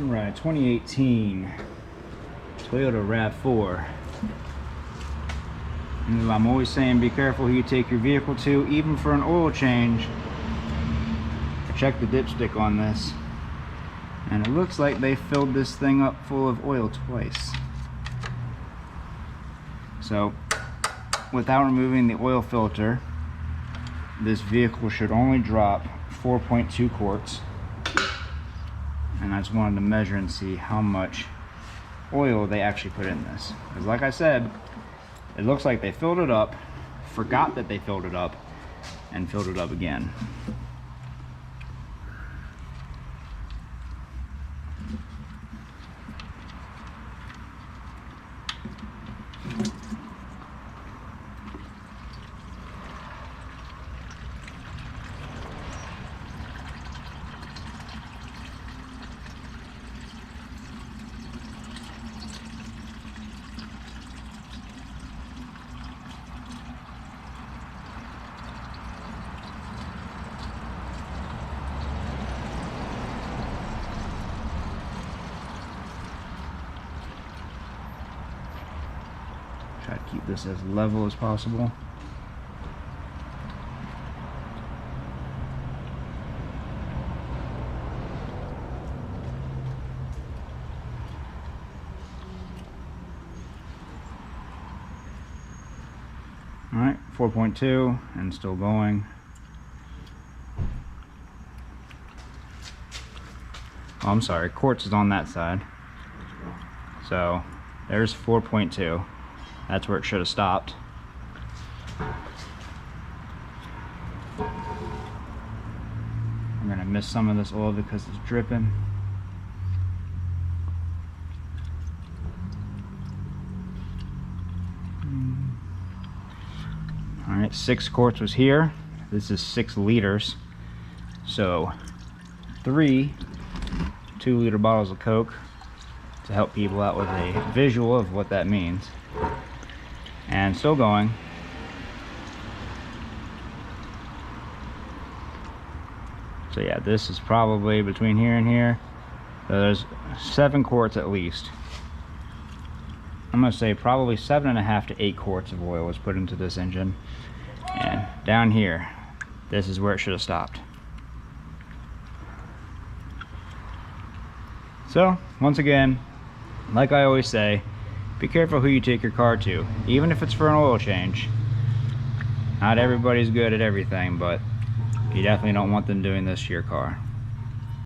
Alright, 2018 Toyota Rav4. And I'm always saying be careful who you take your vehicle to, even for an oil change. I checked the dipstick on this, and it looks like they filled this thing up full of oil twice. So, without removing the oil filter, this vehicle should only drop 4.2 quarts. And I just wanted to measure and see how much oil they actually put in this. Because like I said, it looks like they filled it up, forgot that they filled it up, and filled it up again. Try to keep this as level as possible. All right, 4.2 and still going. Oh, I'm sorry, quarts is on that side. So there's 4.2. That's where it should have stopped. I'm gonna miss some of this oil because it's dripping. All right, 6 quarts was here. This is 6 liters. So 3 2-liter bottles of Coke to help people out with a visual of what that means. And still going. So yeah, this is probably between here and here. So there's 7 quarts at least. I'm gonna say probably 7.5 to 8 quarts of oil was put into this engine. And down here, this is where it should have stopped. So once again, like I always say, be careful who you take your car to, even if it's for an oil change. Not everybody's good at everything, but you definitely don't want them doing this to your car.